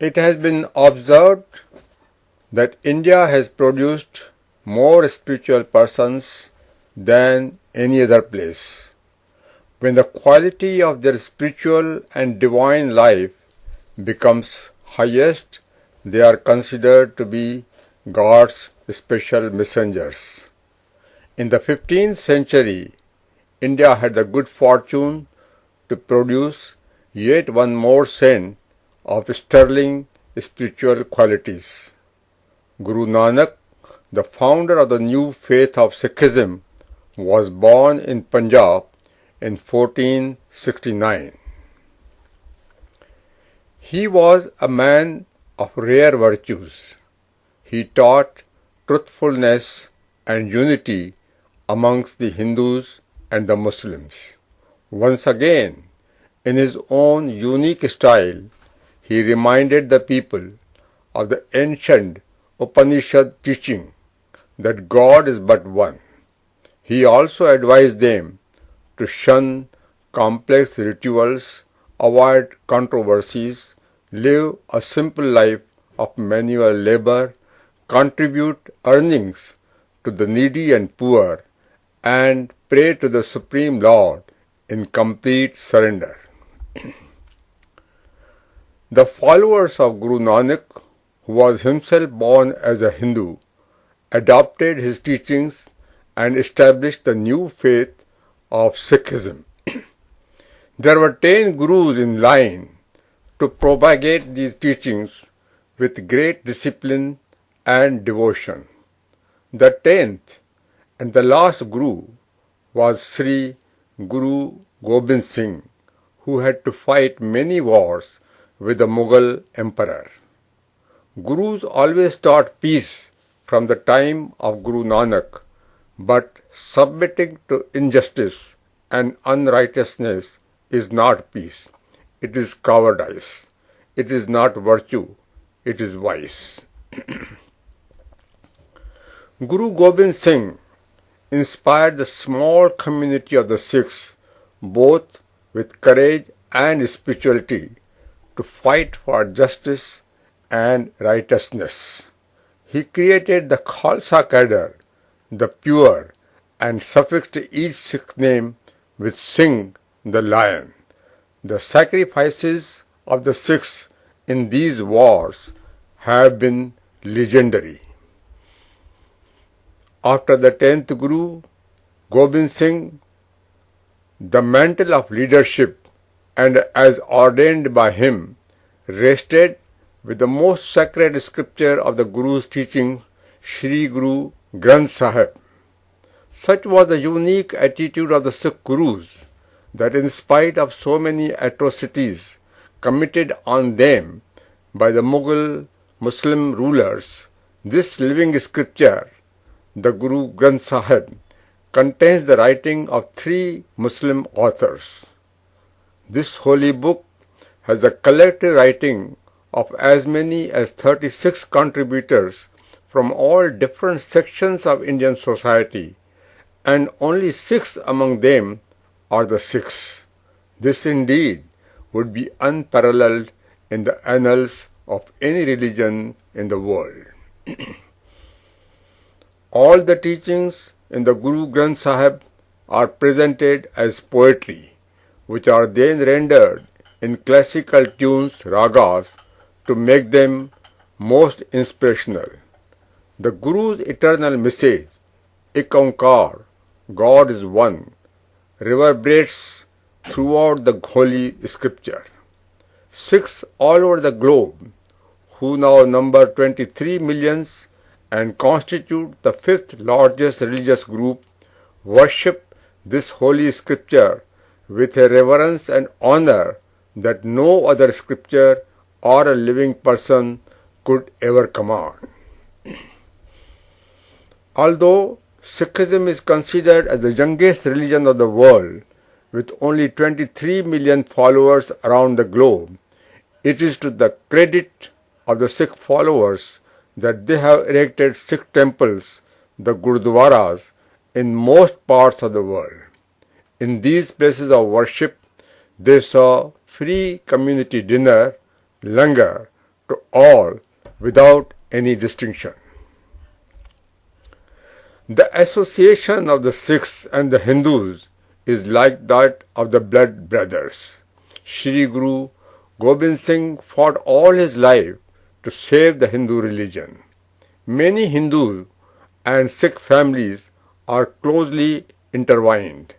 It has been observed that India has produced more spiritual persons than any other place. When the quality of their spiritual and divine life becomes highest, they are considered to be God's special messengers. In the 15th century, India had the good fortune to produce yet one more saint of sterling spiritual qualities. Guru Nanak, the founder of the new faith of Sikhism, was born in Punjab in 1469. He was a man of rare virtues. He taught truthfulness and unity amongst the Hindus and the Muslims. Once again, in his own unique style, he reminded the people of the ancient Upanishad teaching that God is but one. He also advised them to shun complex rituals, avoid controversies, live a simple life of manual labor, contribute earnings to the needy and poor, and pray to the Supreme Lord in complete surrender. The followers of Guru Nanak, who was himself born as a Hindu, adopted his teachings and established the new faith of Sikhism. There were 10 gurus in line to propagate these teachings with great discipline and devotion. The 10th and the last guru was Sri Guru Gobind Singh, who had to fight many wars with the Mughal emperor. Gurus always taught peace from the time of Guru Nanak, but submitting to injustice and unrighteousness is not peace. It is cowardice. It is not virtue. It is vice. Guru Gobind Singh inspired the small community of the Sikhs both with courage and spirituality to fight for justice and righteousness. He created the Khalsa cadre, the pure, and suffixed each Sikh name with Singh, the lion. The sacrifices of the Sikhs in these wars have been legendary. After the 10th Guru, Gobind Singh, the mantle of leadership and as ordained by him rested with the most sacred scripture of the Guru's teaching, Sri Guru Granth Sahib. Such was the unique attitude of the Sikh Gurus that in spite of so many atrocities committed on them by the Mughal Muslim rulers, this living scripture, the Guru Granth Sahib, contains the writing of 3 Muslim authors. This holy book has the collective writing of as many as 36 contributors from all different sections of Indian society, and only 6 among them are the Sikhs. This indeed would be unparalleled in the annals of any religion in the world. All the teachings in the Guru Granth Sahib are presented as poetry, which are then rendered in classical tunes, ragas, to make them most inspirational. The Guru's eternal message, Ek Onkar, God is one, reverberates throughout the holy scripture. Sikhs all over the globe, who now number 23 millions and constitute the 5th largest religious group, worship this holy scripture with a reverence and honor that no other scripture or a living person could ever command. Although Sikhism is considered as the youngest religion of the world, with only 23 million followers around the globe, it is to the credit of the Sikh followers that they have erected Sikh temples, the Gurdwaras, in most parts of the world. In these places of worship, they saw free community dinner, langar, to all without any distinction. The association of the Sikhs and the Hindus is like that of the blood brothers. Shri Guru Gobind Singh fought all his life to save the Hindu religion. Many Hindu and Sikh families are closely intertwined.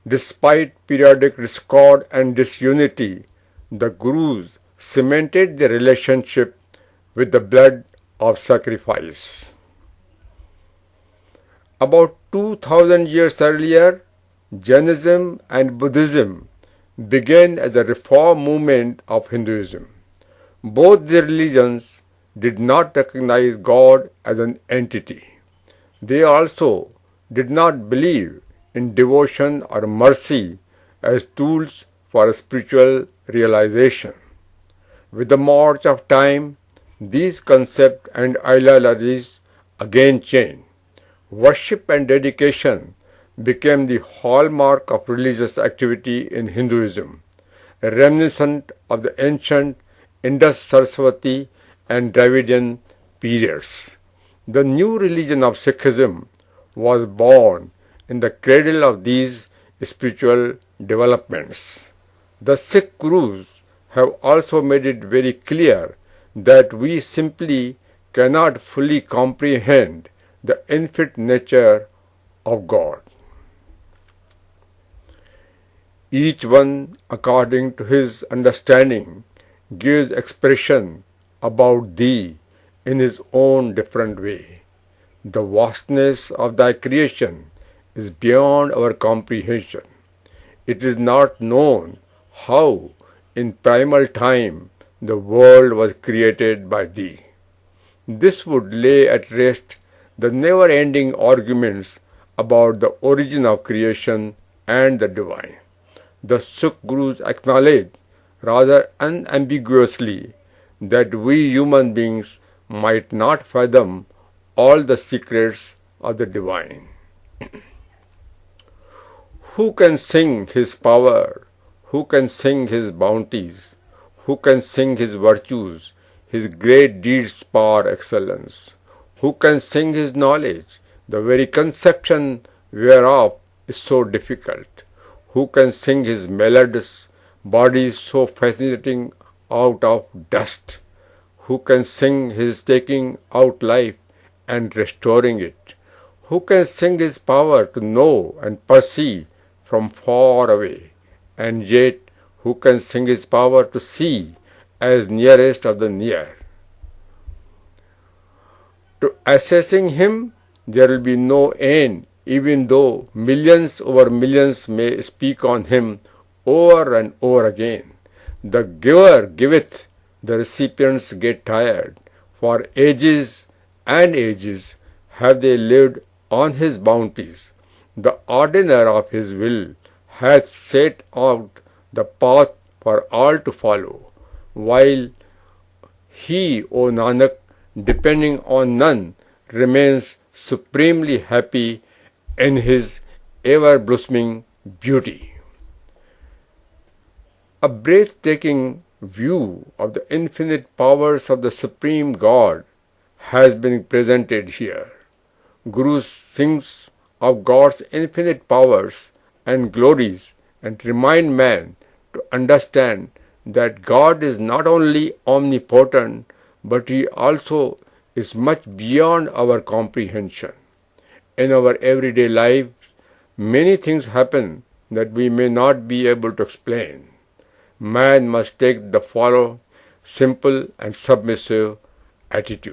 Despite periodic discord and disunity, the Gurus cemented their relationship with the blood of sacrifice. About 2000 years earlier, Jainism and Buddhism began as a reform movement of Hinduism. Both the religions did not recognize God as an entity. They also did not believe in devotion or mercy as tools for spiritual realization. With the march of time, these concepts and ideologies again changed. Worship and dedication became the hallmark of religious activity in Hinduism, reminiscent of the ancient Indus Saraswati and Dravidian periods. The new religion of Sikhism was born in the cradle of these spiritual developments. The Sikh Gurus have also made it very clear that we simply cannot fully comprehend the infinite nature of God. Each one, according to his understanding, gives expression about thee in his own different way. The vastness of thy creation is beyond our comprehension. It is not known how in primal time the world was created by thee. This would lay at rest the never-ending arguments about the origin of creation and the divine. The Sikh Gurus acknowledge rather unambiguously that we human beings might not fathom all the secrets of the divine. Who can sing his power? Who can sing his bounties? Who can sing his virtues, his great deeds par excellence? Who can sing his knowledge, the very conception whereof is so difficult? Who can sing his melodious body so fascinating out of dust? Who can sing his taking out life and restoring it? Who can sing his power to know and perceive from far away? And yet, who can sing his power to see as nearest of the near? To assessing him, there will be no end, even though millions over millions may speak on him over and over again. The giver giveth, the recipients get tired. For ages and ages have they lived on his bounties. The ordiner of his will hath set out the path for all to follow, while he, O Nanak, depending on none, remains supremely happy in his ever-blossoming beauty. A breathtaking view of the infinite powers of the Supreme God has been presented here. Guru thinks of God's infinite powers and glories and remind man to understand that God is not only omnipotent, but He also is much beyond our comprehension. In our everyday life, many things happen that we may not be able to explain. Man must take the follow simple and submissive attitude.